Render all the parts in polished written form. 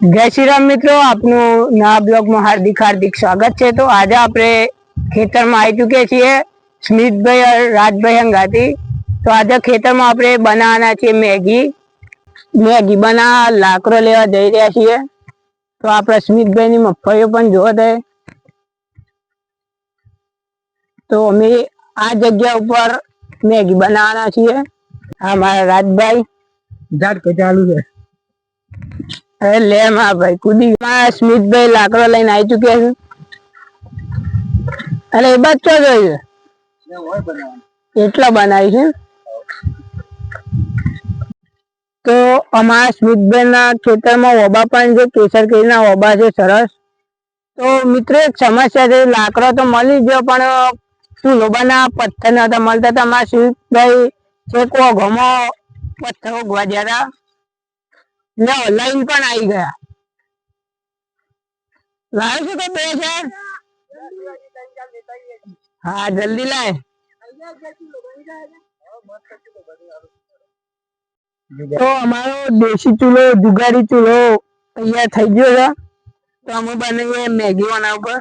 જય શ્રી રામ મિત્રો, આપનું નવા બ્લોગમાં હાર્દિક હાર્દિક સ્વાગત છે। તો આજે આપણે ખેતરમાં આવી ચૂક્યા છીએ સ્મિતભાઈ और રાજભાઈ હંગાથી। તો આજે ખેતરમાં આપણે બનાવવાના છીએ મેગી બનાવવા લાકડો લેવા જઈ રહ્યા છીએ। તો આપણે સ્મિતભાઈની મગફળીઓ પણ જોવા દે। તો અમે આ જગ્યા ઉપર મેગી બનાવવાના છીએ। આ મારા રાજભાઈ ઝાડ કે ચાલુ છે। અરે લે માં ભાઈ કુદી સ્મિતભાઈ લાકડો લઈને આવી ચુક્યા છે। અરે એ બાદ ચો ગઈ એટલા બનાવી છે। તો અમારા સ્મિતભાઈ ના ખેતરમાં ઓબા પણ છે, કેસર કેરી ના ઓબા છે સરસ। તો મિત્રો એક સમસ્યા છે, લાકડો તો મળી ગયો પણ ચૂલો બનાવવા પથ્થર નતા મળતા। તમારા સ્મિતભાઈ છેકો ઘમો પથ્થર ઉગવા ગયા હતા, લાઈન પણ આવી ગયા। લાવે છે તો બે છે। હા જલ્દી લાય। તો અમારો દેશી ચૂલો જુગાડી ચૂલો તૈયાર થઈ ગયો છે। તો અમે બનાવીએ મેગી બનાવવા।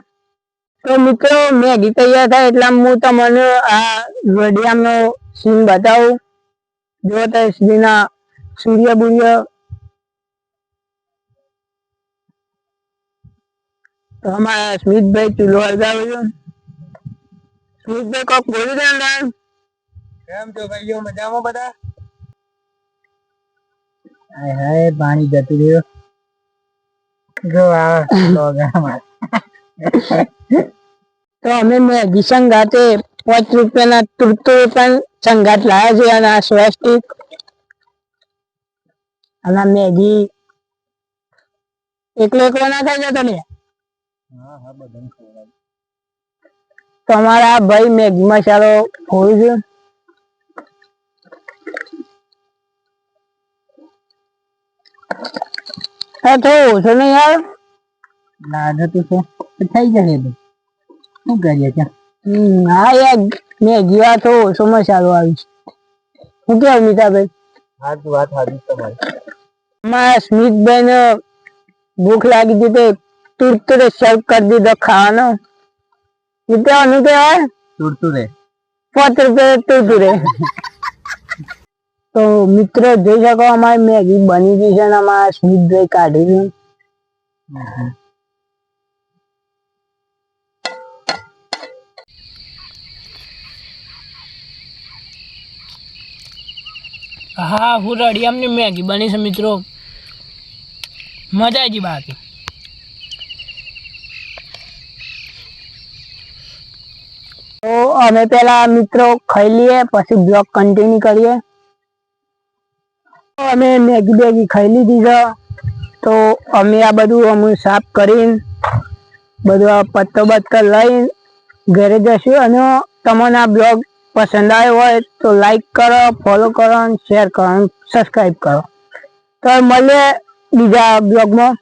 તો મિત્રો મેગી તૈયાર થાય એટલે હું તમને આ વડિયામનો સીન બતાવું। જો તો સીના સૂર્ય બુર્ય તો हमारा स्मितभाई चूल्हो हलगावे छे। स्मितभाई कोक बोली दे ने केम छो भाईओ, मजामां बधा? हाय हाय पानी जतुं रह्यो जो आ लोग हमार। तो हमें मैगी संगाते 5 રૂપિયાના તુરતો પણ સંગાત લાવ્યા છે અને આ સ્વસ્તિક અને મેગી એકલો ના ખાઈ જતો ને। हाँ हाँ बदन खवડાવ। તમારા ભાઈ મેગી મસાલો ફોડી છે। હા તો ઓછો નહીં યાર લાગતું છે તો થઈ જશે તો શું કરીએ ત્યાં। હા યાર મેગી આ તો ઓછો મસાલો આવી છે। શું કેવું મીઠાભાઈ? હા તો વાત સાચી તમારી। અમારા સ્મિતભાઈ ને ભૂખ લાગી હતી તો तुरतुरे सर्व कर दी दो खाना कितना अनुके है तुरतुरे 5 रुपए तुरतुरे। तो मित्रों જોઈ શકો અમારી મેગી બની ગઈ છે અને અમારા સ્મિતભાઈ કાઢી છે। હા હું રડિયામની મેગી બની છે મિત્રો, મજા આવી બાકી। तो અમે પેલા મિત્રો ખાઈ લઈએ પછી બ્લોગ કન્ટિન્યુ કરીએ। તો અમે મેગી ખાઈ લીધી છે। તો અમે આ બધું અમે સાફ કરીને બધું પત્તો બત્તો લઈને ઘરે જશું અને તમને આ બ્લોગ પસંદ આવ્યો હોય તો લાઈક કરો, ફોલો કરો, શેર કરો, સબસ્ક્રાઈબ કરો। તો મળીએ બીજા બ્લોગમાં।